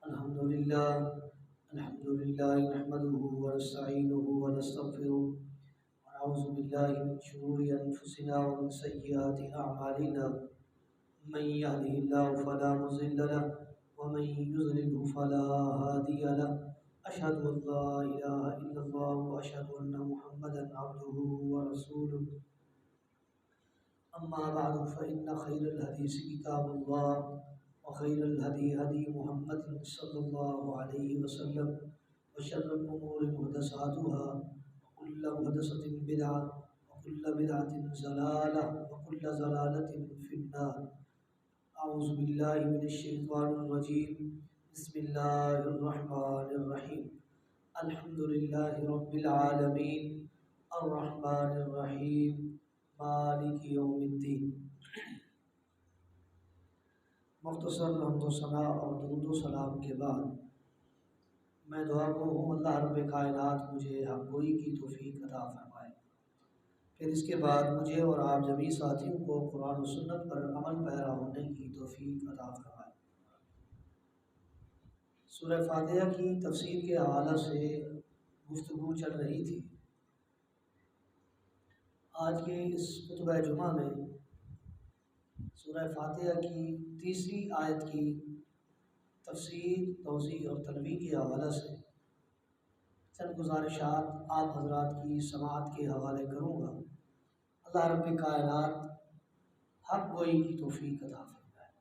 الحمد لله نحمده ونستعينه ونستغفره ونعوذ بالله من شرور أنفسنا ومن سيئات أعمالنا من يهده الله فلا مضل له ومن يضلله فلا هادي له أشهد أن لا إله إلا الله وأشهد أن محمدا عبده ورسوله أما بعد فإن خير الحديث كتاب الله وخير الهدي هدي محمد صلى الله عليه وسلم وشر الأمور محدثاتها وكل محدثة بدعة وكل بدعة ضلالة وكل ضلالة في النار. أعوذ بالله من الشيطان الرجيم. بسم الله الرحمن الرحيم. الحمد لله رب العالمين الرحمن الرحيم مالک یوم الدین. مختصر حمد و ثنا اور درود و سلام کے بعد میں دعا گو ہوں اللہ رب کائنات مجھے حق گوئی کی توفیق عطا فرمائے. پھر اس کے بعد مجھے اور آپ جمیع ساتھیوں کو قرآن و سنت پر عمل پیرا ہونے کی توفیق عطا فرمائے. سورہ فاتحہ کی تفسیر کے حوالے سے گفتگو چل رہی تھی. آج کے اس خطبہ جمعہ میں سورہ فاتحہ کی تیسری آیت کی تفسیر، توضیح اور تلویح کے حوالے سے چند گزارشات آپ حضرات کی سماعت کے حوالے کروں گا. اللہ رب کائنات حق گوئی کی توفیق عطا فرمائے.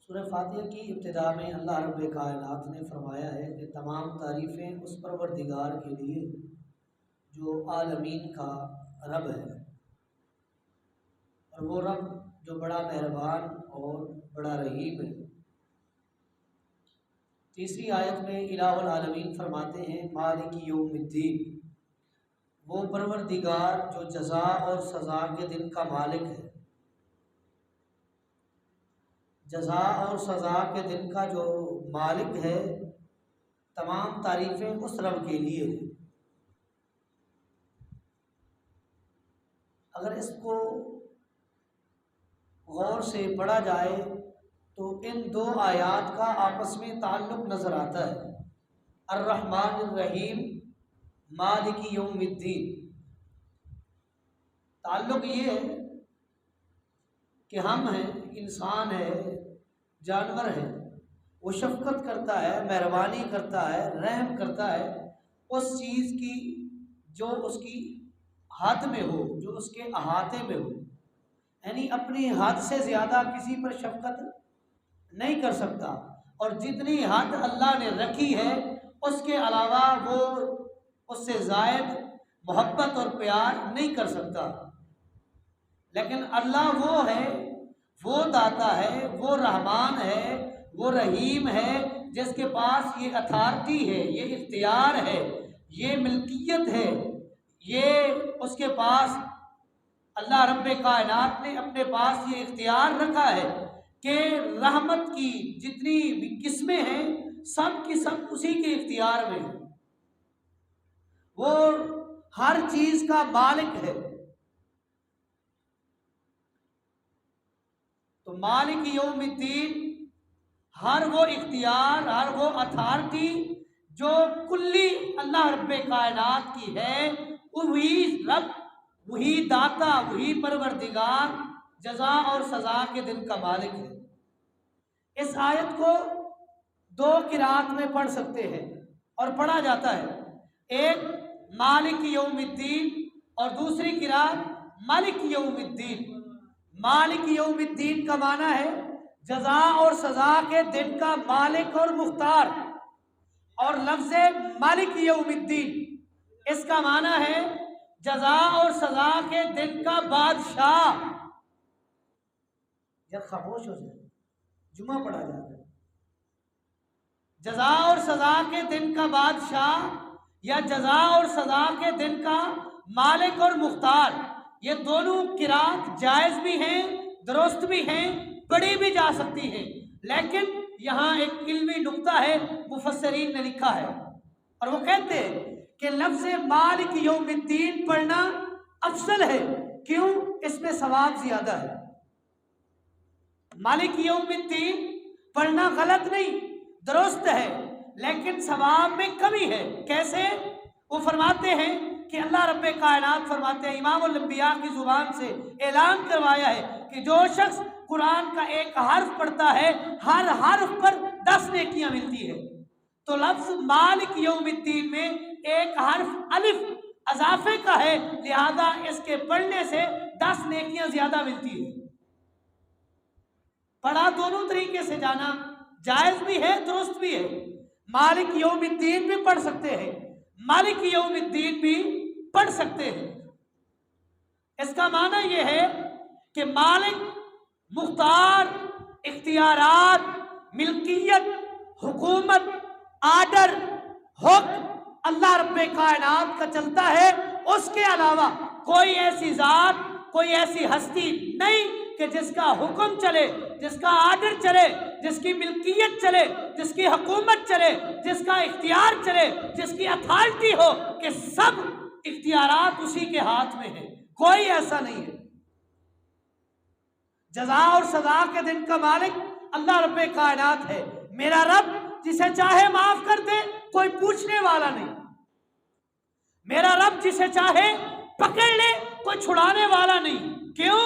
سورہ فاتحہ کی ابتدا میں اللہ رب کائنات نے فرمایا ہے کہ تمام تعریفیں اس پروردگار کے لیے جو عالمین کا رب ہے، اور وہ رب جو بڑا مہربان اور بڑا رحیم ہے. تیسری آیت میں الہ العالمین فرماتے ہیں مالک یوم الدین، وہ پروردگار جو جزا اور سزا کے دن کا مالک ہے. جزا اور سزا کے دن کا جو مالک ہے، تمام تعریفیں اس رب کے لیے ہیں. اگر اس کو غور سے پڑھا جائے تو ان دو آیات کا آپس میں تعلق نظر آتا ہے. الرحمن الرحیم مالک یوم الدین، تعلق یہ ہے کہ ہم ہیں، انسان ہے، جانور ہے، وہ شفقت کرتا ہے، مہربانی کرتا ہے، رحم کرتا ہے اس چیز کی جو اس کی حد میں ہو، جو اس کے احاطے میں ہو. یعنی اپنی حد سے زیادہ کسی پر شفقت نہیں کر سکتا، اور جتنی حد اللہ نے رکھی ہے اس کے علاوہ وہ اس سے زائد محبت اور پیار نہیں کر سکتا. لیکن اللہ وہ ہے، وہ داتا ہے، وہ رحمان ہے، وہ رحیم ہے، جس کے پاس یہ اتھارٹی ہے، یہ اختیار ہے، یہ ملکیت ہے، یہ اس کے پاس اللہ رب کائنات نے اپنے پاس یہ اختیار رکھا ہے کہ رحمت کی جتنی بھی قسمیں ہیں سب کی سب اسی کے اختیار میں ہیں. وہ ہر چیز کا مالک ہے. تو مالک یوم الدین ہر وہ اختیار، ہر وہ اتھارٹی جو کلی اللہ رب کائنات کی ہے، وہی رب، وہی داتا، وہی پروردگار جزا اور سزا کے دن کا مالک ہے. اس آیت کو دو قرات میں پڑھ سکتے ہیں اور پڑھا جاتا ہے. ایک مالک یوم الدین اور دوسری قرات مالک یوم الدین. مالک یوم الدین کا معنی ہے جزا اور سزا کے دن کا مالک اور مختار، اور لفظ مالک یوم الدین اس کا معنی ہے جزا اور سزا کے دن کا بادشاہ. جب خاموش ہو جائے جمعہ پڑھا جاتا ہے. جزا اور سزا کے دن کا بادشاہ یا جزا اور سزا کے دن کا مالک اور مختار، یہ دونوں قرات جائز بھی ہیں، درست بھی ہیں، پڑھی بھی جا سکتی ہیں. لیکن یہاں ایک علمی نقطہ ہے مفسرین نے لکھا ہے، اور وہ کہتے ہیں کہ لفظ مالک یوم الدین پڑھنا افضل ہے. کیوں؟ اس میں ثواب زیادہ ہے. مالک یوم الدین پڑھنا غلط نہیں، درست ہے، لیکن ثواب میں کمی ہے۔ کیسے؟ وہ فرماتے ہیں کہ اللہ رب کائنات فرماتے ہیں، امام الانبیاء کی زبان سے اعلان کروایا ہے کہ جو شخص قرآن کا ایک حرف پڑھتا ہے ہر حرف پر 10 نیکیاں ملتی ہے۔ تو لفظ مالک یوم الدین میں ایک حرف الف اضافے کا ہے، لہذا اس کے پڑھنے سے 10 نیکیاں زیادہ ملتی ہے۔ پڑھا دونوں طریقے سے جانا جائز بھی ہے، درست بھی ہے۔ مالک یوم الدین بھی پڑھ سکتے ہیں، مالک یوم الدین بھی پڑھ سکتے ہیں۔ اس کا معنی یہ ہے کہ مالک، مختار، اختیارات، ملکیت، حکومت، آرڈر، حکم اللہ رب کائنات کا چلتا ہے، اس کے علاوہ کوئی ایسی ذات، کوئی ایسی ہستی نہیں کہ جس کا حکم چلے، جس کا آرڈر چلے، جس کی ملکیت چلے، جس کی حکومت چلے، جس کا اختیار چلے، جس کی اتھارٹی ہو، کہ سب اختیارات اسی کے ہاتھ میں ہیں۔ کوئی ایسا نہیں ہے۔ جزا اور سزا کے دن کا مالک اللہ رب کائنات ہے۔ میرا رب جسے چاہے معاف کر دے، کوئی پوچھنے والا نہیں۔ میرا رب جسے چاہے پکڑ لے، کوئی چھڑانے والا نہیں۔ کیوں؟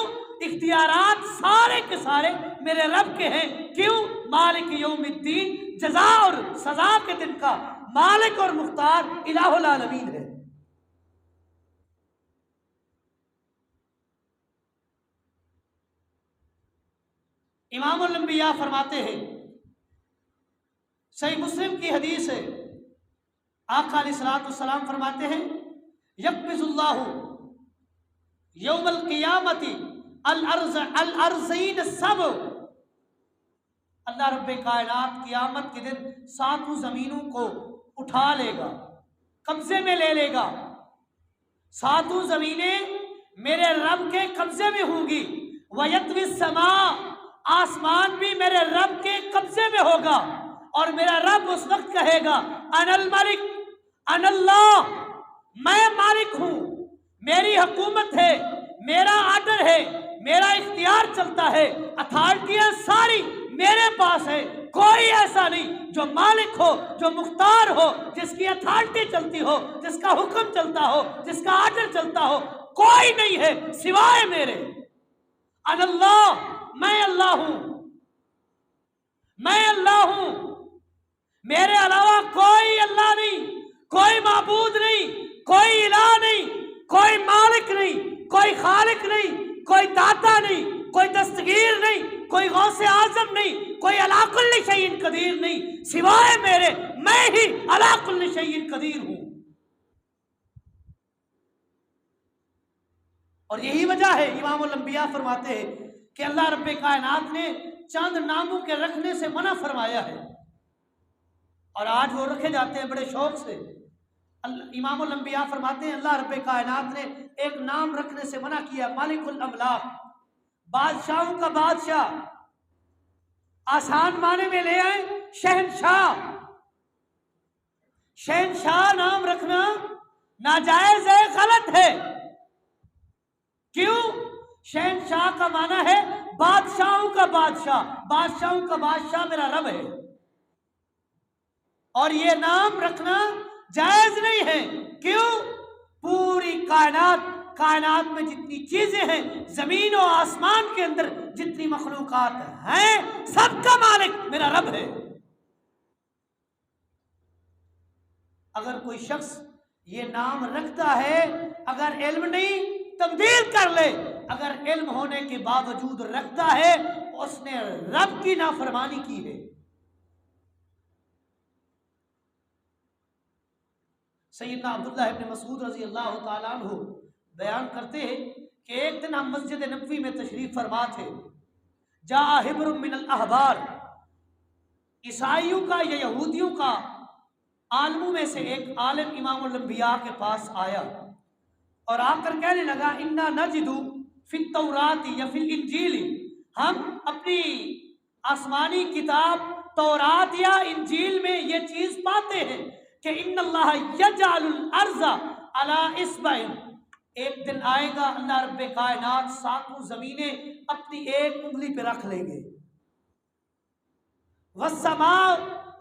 اختیارات سارے کے سارے میرے رب کے ہیں۔ کیوں؟ مالک یوم الدین، جزا اور سزا کے دن کا مالک اور مختار الہ العالمین ہے۔ امام الانبیاء فرماتے ہیں، صحیح مسلم کی حدیث ہے، آقا علیہ الصلوۃ والسلام فرماتے ہیں، یقبض اللہ یوم القیامت الارضین السبع، اللہ رب کائنات قیامت کے دن 7 زمینوں کو اٹھا لے گا، قبضے میں لے لے گا۔ 7 زمینیں میرے رب کے قبضے میں ہوں گی۔ وَيَطْوِي السَّمَاء، آسمان بھی میرے رب کے قبضے میں ہوگا، اور میرا رب اس وقت کہے گا، انا الملک، انا اللہ، میں مالک ہوں، میری حکومت ہے، میرا آرڈر ہے، میرا اختیار چلتا ہے، اتھارٹیاں ساری میرے پاس ہے۔ کوئی ایسا نہیں جو مالک ہو، جو مختار ہو، جس کی اتھارٹی چلتی ہو، جس کا حکم چلتا ہو، جس کا آرڈر چلتا ہو، کوئی نہیں ہے سوائے میرے۔ انا اللہ، میں اللہ ہوں، میں اللہ ہوں، میرے علاوہ کوئی اللہ نہیں، کوئی معبود نہیں، کوئی الہ نہیں، کوئی مالک نہیں، کوئی خالق نہیں، کوئی داتا نہیں، کوئی دستگیر نہیں، کوئی غوث اعظم نہیں، کوئی علی کل شیء قدیر نہیں، سوائے میرے، میں ہی علی کل شیء قدیر ہوں۔ اور یہی وجہ ہے، امام الانبیاء فرماتے ہیں کہ اللہ رب کائنات نے چند ناموں کے رکھنے سے منع فرمایا ہے، اور آج وہ رکھے جاتے ہیں بڑے شوق سے۔ امام الانبیاء فرماتے ہیں اللہ رب کائنات نے ایک نام رکھنے سے منع کیا، مالک الاملاک، بادشاہوں کا بادشاہ۔ آسان معنی میں لے آئیں، شہنشاہ۔ شہنشاہ نام رکھنا ناجائز ہے، غلط ہے۔ کیوں؟ شہنشاہ کا معنی ہے بادشاہوں کا بادشاہ، بادشاہوں کا بادشاہ میرا رب ہے، اور یہ نام رکھنا جائز نہیں ہے۔ کیوں؟ پوری کائنات میں جتنی چیزیں ہیں، زمین و آسمان کے اندر جتنی مخلوقات ہیں، سب کا مالک میرا رب ہے۔ اگر کوئی شخص یہ نام رکھتا ہے، اگر علم نہیں تبدیل کر لے، اگر علم ہونے کے باوجود رکھتا ہے، اس نے رب کی نافرمانی کی ہے۔ سیدنا عبداللہ ابن مسعود رضی اللہ تعالیٰ عنہ بیان کرتے ہیں کہ ایک دن ہم مسجد نبوی میں تشریف فرما تھے، جاء حبر من الاحبار، عیسائیوں کا یا یہودیوں کا عالموں میں سے ایک عالم امام الانبیاء کے پاس آیا، اور آ کر کہنے لگا، انا نجد فی التوراۃ یا فی الانجیل، ہم اپنی آسمانی کتاب تورات یا انجیل میں یہ چیز پاتے ہیں کہ ان اللہ یجعل الارض علی اصبع، ایک دن آئے گا اللہ رب کائنات 7 زمینیں اپنی ایک انگلی پہ رکھ لیں گے۔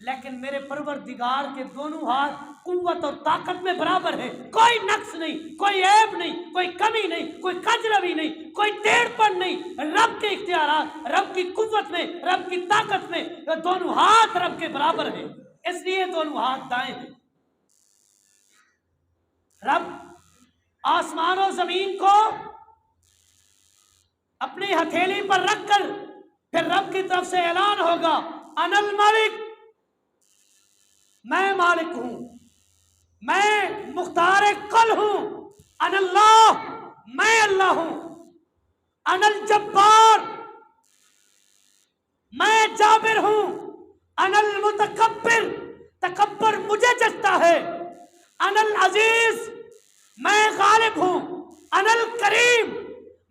لیکن میرے پروردگار کے دونوں ہاتھ قوت اور طاقت میں برابر ہے، کوئی نقص نہیں، کوئی عیب نہیں، کوئی کمی نہیں، کوئی کجروی نہیں، کوئی ٹیڑھ پن نہیں۔ رب کے اختیارات، رب کی قوت میں، رب کی طاقت میں دونوں ہاتھ رب کے برابر ہیں، اس لیے دونوں ہاتھ دائیں ہیں۔ رب آسمان و زمین کو اپنی ہتھیلی پر رکھ کر پھر رب کی طرف سے اعلان ہوگا، انا الملک، میں مالک ہوں، میں مختار کل ہوں، انا اللہ، میں اللہ ہوں، انا الجبار، میں جابر ہوں، انا المتکبر، تکبر مجھے جچتا ہے، انا العزیز، میں غالب ہوں، انا الکریم،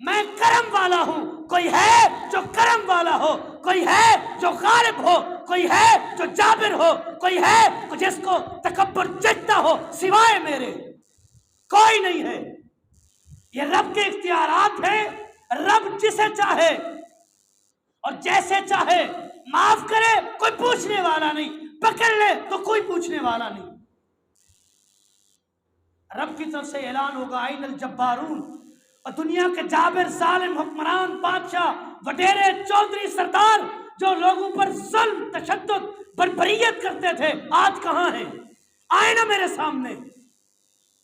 میں کرم والا ہوں۔ کوئی ہے جو کرم والا ہو، کوئی ہے جو غالب ہو، کوئی ہے جو جابر ہو، کوئی ہے جس کو تکبر جچتا ہو سوائے میرے؟ کوئی نہیں ہے۔ یہ رب کے اختیارات ہیں، رب جسے چاہے اور جیسے چاہے معاف کرے، کوئی پوچھنے والا نہیں، پکڑ لے تو کوئی پوچھنے والا نہیں۔ رب کی طرف سے اعلان ہوگا، این الجبارون، اور دنیا کے جابر، ظالم حکمران، بادشاہ، وڈیرے، چودھری، سردار جو لوگوں پر ظلم، تشدد، بربریت کرتے تھے، آج کہاں ہیں؟ آئے نا میرے سامنے۔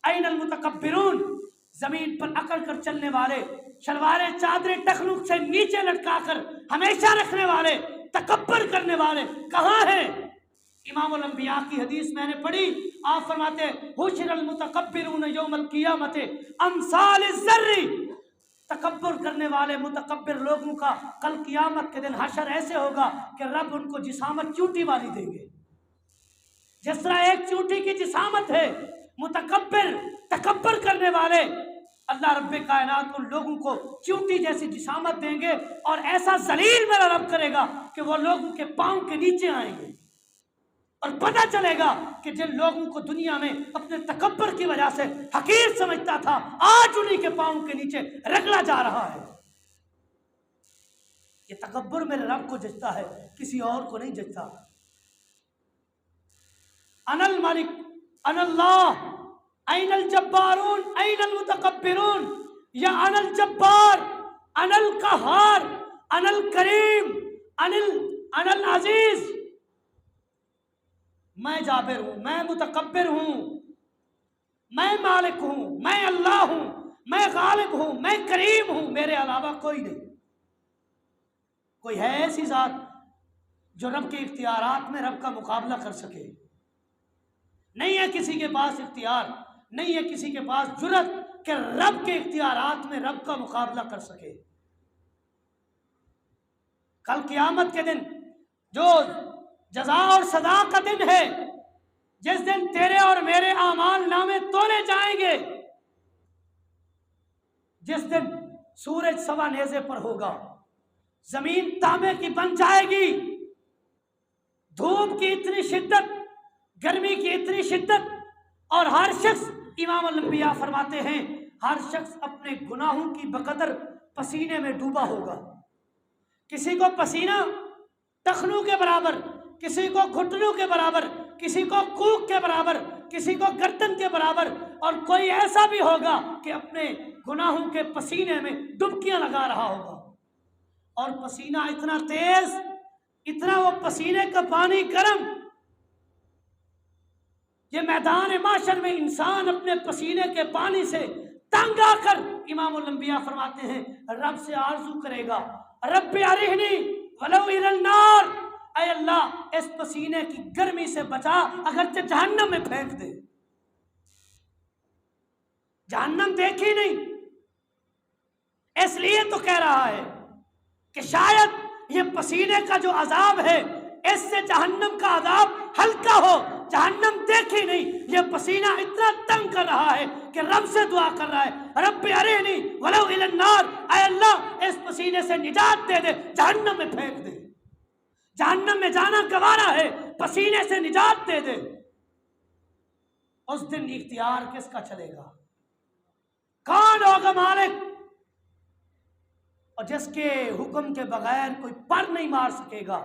این المتکبرون، زمین پر اکڑ کر چلنے والے، شلواریں چادریں ٹخنوں سے نیچے لٹکا کر ہمیشہ رکھنے والے، تکبر کرنے والے کہاں ہیں؟ امام الانبیاء کی حدیث میں نے پڑھی، آپ فرماتے حشر المتکبرون یوم القیامت امثال الذر، تکبر کرنے والے متکبر لوگوں کا کل قیامت کے دن حشر ایسے ہوگا کہ رب ان کو جسامت چونٹی والی دیں گے۔ جس طرح ایک چونٹی کی جسامت ہے، متکبر، تکبر کرنے والے، اللہ رب کائنات ان لوگوں کو چونٹی جیسی جسامت دیں گے، اور ایسا ذلیل میرا رب کرے گا کہ وہ لوگوں کے پاؤں کے نیچے آئیں گے، اور پتہ چلے گا کہ جن لوگوں کو دنیا میں اپنے تکبر کی وجہ سے حقیر سمجھتا تھا، آج انہی کے پاؤں کے نیچے رگڑا جا رہا ہے۔ یہ تکبر میرے رب کو جچتا ہے، کسی اور کو نہیں جچتا۔ انا الملک، انا اللہ، این الجبارون، این المتکبرون، یا انا الجبار، انا القہار، انا الکریم، انا العزیز، میں جابر ہوں، میں متکبر ہوں، میں مالک ہوں، میں اللہ ہوں، میں غالب ہوں، میں کریم ہوں، میرے علاوہ کوئی نہیں۔ کوئی ہے ایسی ذات جو رب کے اختیارات میں رب کا مقابلہ کر سکے؟ نہیں ہے کسی کے پاس اختیار، نہیں ہے کسی کے پاس جرأت کہ رب کے اختیارات میں رب کا مقابلہ کر سکے۔ کل قیامت کے دن جو جزا اور سزا کا دن ہے، جس دن تیرے اور میرے اعمال نامے تولے جائیں گے، جس دن سورج سوا نیزے پر ہوگا، زمین تانبے کی بن جائے گی، دھوپ کی اتنی شدت، گرمی کی اتنی شدت، اور ہر شخص، امام الانبیاء فرماتے ہیں، ہر شخص اپنے گناہوں کی بقدر پسینے میں ڈوبا ہوگا۔ کسی کو پسینہ ٹخنوں کے برابر، کسی کو گھٹنوں کے برابر، کسی کو کوک کے برابر، کسی کو گردن کے برابر، اور کوئی ایسا بھی ہوگا کہ اپنے گناہوں کے پسینے میں ڈبکیاں لگا رہا ہوگا، اور پسینہ اتنا تیز، اتنا وہ پسینے کا پانی گرم، یہ میدان محشر میں انسان اپنے پسینے کے پانی سے تنگ آ کر، امام الانبیاء فرماتے ہیں، رب سے آرزو کرے گا، رب ارحنی ولو الی النار، اے اللہ اس پسینے کی گرمی سے بچا، اگرچہ جہنم میں پھینک دے۔ جہنم دیکھی نہیں، اس لیے تو کہہ رہا ہے کہ شاید یہ پسینے کا جو عذاب ہے، اس سے جہنم کا عذاب ہلکا ہو۔ جہنم دیکھی نہیں، یہ پسینہ اتنا تنگ کر رہا ہے کہ رب سے دعا کر رہا ہے، رب ارحنی ولو الی النار، اے اللہ اس پسینے سے نجات دے دے، جہنم میں پھینک دے۔ جہنم میں جانا گوارا ہے، پسینے سے نجات دے دے۔ اس دن اختیار کس کا چلے گا؟ کون ہوگا مالک؟ اور جس کے حکم کے بغیر کوئی پر نہیں مار سکے گا،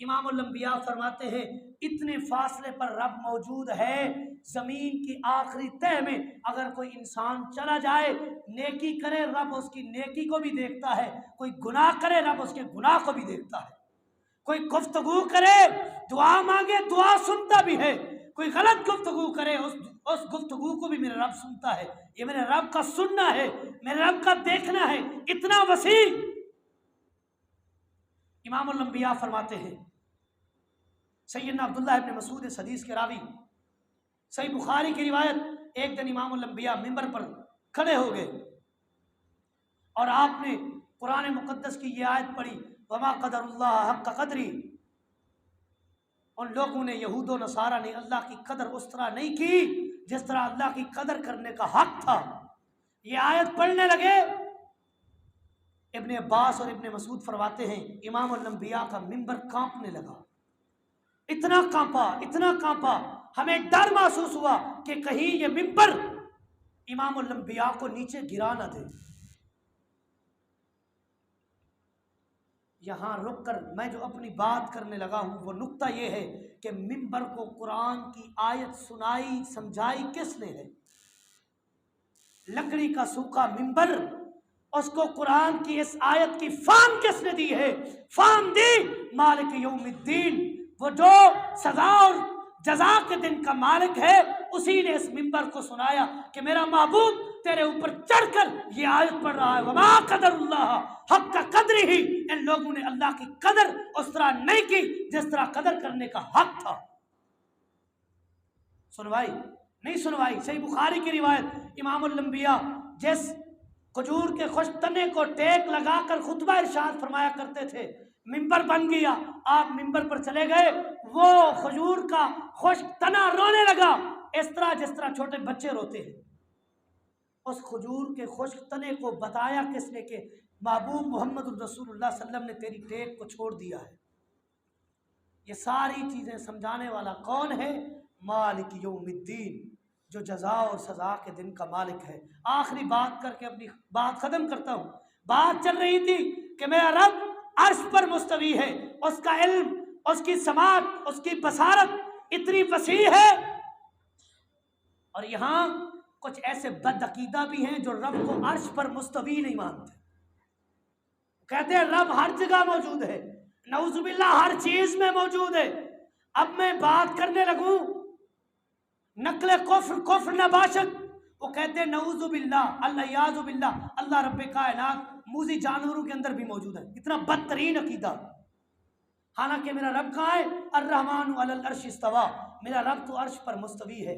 امام الانبیاء فرماتے ہیں اتنے فاصلے پر رب موجود ہے، زمین کی آخری تہہ میں اگر کوئی انسان چلا جائے، نیکی کرے رب اس کی نیکی کو بھی دیکھتا ہے، کوئی گناہ کرے رب اس کے گناہ کو بھی دیکھتا ہے، کوئی گفتگو کرے دعا مانگے دعا سنتا بھی ہے، کوئی غلط گفتگو کرے اس گفتگو کو بھی میرا رب سنتا ہے۔ یہ میرے رب کا سننا ہے، میرے رب کا دیکھنا ہے، اتنا وسیع۔ امام الانبیاء فرماتے ہیں، سیدنا عبداللہ ابن مسعود اس حدیث کے راوی، صحیح بخاری کی روایت، ایک دن امام الانبیاء ممبر پر کھڑے ہو گئے اور آپ نے قرآن مقدس کی یہ آیت پڑھی، وما قدر اللہ حق قدری۔ ان لوگوں نے، یہود و نصارہ نے اللہ کی قدر اس طرح نہیں کی جس طرح اللہ کی قدر کرنے کا حق تھا۔ یہ آیت پڑھنے لگے، ابن عباس اور ابن مسعود فرماتے ہیں امام الانبیاء کا ممبر کانپنے لگا، اتنا کانپا، ہمیں ڈر محسوس ہوا کہ کہیں یہ ممبر امام الانبیاء کو نیچے گرا نہ دے۔ یہاں رک کر میں جو اپنی بات کرنے لگا ہوں وہ نقطہ یہ ہے کہ ممبر کو قرآن کی آیت سنائی سمجھائی کس نے ہے؟ لکڑی کا سوکھا ممبر، اس کو قرآن کی اس آیت کی فہم کس نے دی ہے؟ فہم دی مالک یوم الدین، وہ جو سزا اور جزا کے دن کا مالک ہے، اسی نے اس ممبر کو سنایا کہ میرا محبوب تیرے اوپر چڑھ کر یہ آیت پڑھ رہا ہے، وما قدر اللہ حق کا قدر ہی۔ ان لوگوں نے اللہ کی قدر اس طرح نہیں کی جس طرح قدر کرنے کا حق تھا۔ سنوائی نہیں سنوائی؟ صحیح بخاری کی روایت، امام الانبیاء جس کھجور کے خشک تنے کو ٹیک لگا کر خطبہ ارشاد فرمایا کرتے تھے، ممبر بن گیا، آپ ممبر پر چلے گئے، وہ کھجور کا خشک تنا رونے لگا، اس طرح جس طرح چھوٹے بچے روتے ہیں۔ اس کھجور کے خشک تنے کو بتایا کس نے کہ محبوب محمد الرسول اللہ صلی اللہ علیہ وسلم نے تیری ٹیک کو چھوڑ دیا ہے۔ یہ ساری چیزیں سمجھانے والا کون ہے؟ مالک یوم الدین، جو جزا اور سزا کے دن کا مالک ہے۔ آخری بات کر کے اپنی بات ختم کرتا ہوں۔ بات چل رہی تھی کہ میرا رب عرش پر مستوی ہے، اس کا علم، اس کی سماعت، اس کی بصارت اتنی وسیع ہے، اور یہاں کچھ ایسے بد عقیدہ بھی ہیں جو رب کو عرش پر مستوی نہیں مانتے، کہتے ہیں رب ہر جگہ موجود ہے، نعوذ باللہ ہر چیز میں موجود ہے۔ اب میں بات کرنے لگوں نقل کفر نباشت، وہ کہتے ہیں نعوذ باللہ الیاذ باللہ اللہ رب کائنات موذی جانوروں کے اندر بھی موجود ہے، اتنا بدترین عقیدہ۔ حالانکہ میرا رب کہاں ہے؟ الرحمن علی العرش استویٰ، میرا رب تو عرش پر مستوی ہے۔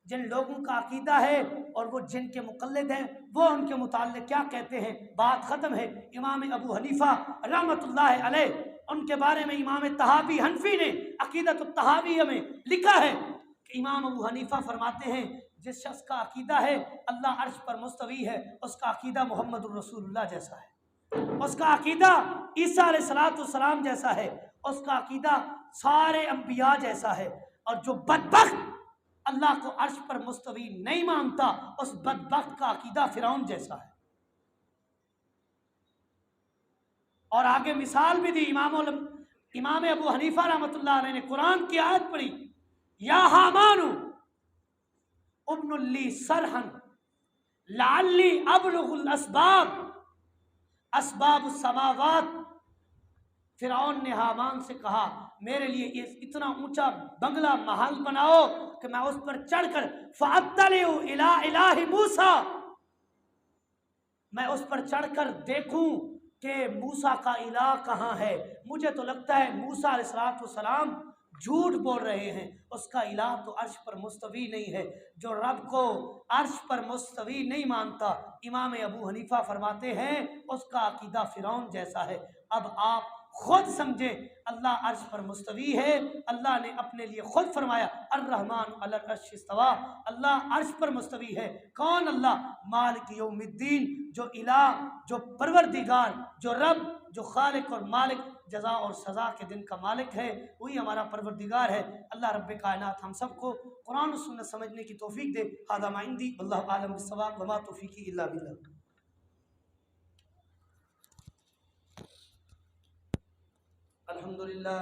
جن لوگوں کا عقیدہ ہے اور وہ جن کے مقلد ہیں وہ ان کے متعلق کیا کہتے ہیں، بات ختم ہے۔ امام ابو حنیفہ رحمۃ اللہ علیہ، ان کے بارے میں امام طحاوی حنفی نے عقیدۃ الطحاویہ میں لکھا ہے کہ امام ابو حنیفہ فرماتے ہیں جس شخص کا عقیدہ ہے اللہ عرش پر مستوی ہے، اس کا عقیدہ محمد الرسول اللہ جیسا ہے، اس کا عقیدہ عیسیٰ علیہ السلام جیسا ہے، اس کا عقیدہ سارے انبیاء جیسا ہے۔ اور جو بدبخت اللہ کو عرش پر مستوی نہیں مانتا، اس بدبخت کا عقیدہ فرعون جیسا ہے۔ اور آگے مثال بھی دی، امام ابو حنیفہ رحمۃ اللہ علیہ نے قرآن کی آیت پڑھی، یا حامان ابن لی صرحا لعلی ابلغ الاسباب، اسباب السماوات۔ فرعون نے حامان سے کہا میرے لیے اتنا اونچا بنگلہ محل بناؤ کہ میں اس پر چڑھ کر فاطلع الی الہ موسیٰ، میں اس پر چڑھ کر دیکھوں کہ موسیٰ کا الہ کہاں ہے۔ مجھے تو لگتا ہے موسیٰ علیہ السلام جھوٹ بول رہے ہیں، اس کا الہ تو عرش پر مستوی نہیں ہے۔ جو رب کو عرش پر مستوی نہیں مانتا، امام ابو حنیفہ فرماتے ہیں اس کا عقیدہ فرعون جیسا ہے۔ اب آپ خود سمجھیں اللہ عرش پر مستوی ہے، اللہ نے اپنے لیے خود فرمایا الرحمن علی العرش استویٰ، اللہ عرش پر مستوی ہے۔ کون اللہ؟ مالک یوم الدین، جو الہ، جو پروردگار، جو رب، جو خالق اور مالک، جزا اور سزا کے دن کا مالک ہے، وہی ہمارا پروردگار ہے۔ اللہ رب کائنات ہم سب کو قرآن و سنت سمجھنے کی توفیق دے۔ ھذا ما عندی واللہ اعلم بالصواب وما توفیقی الا باللہ۔ الحمدللہ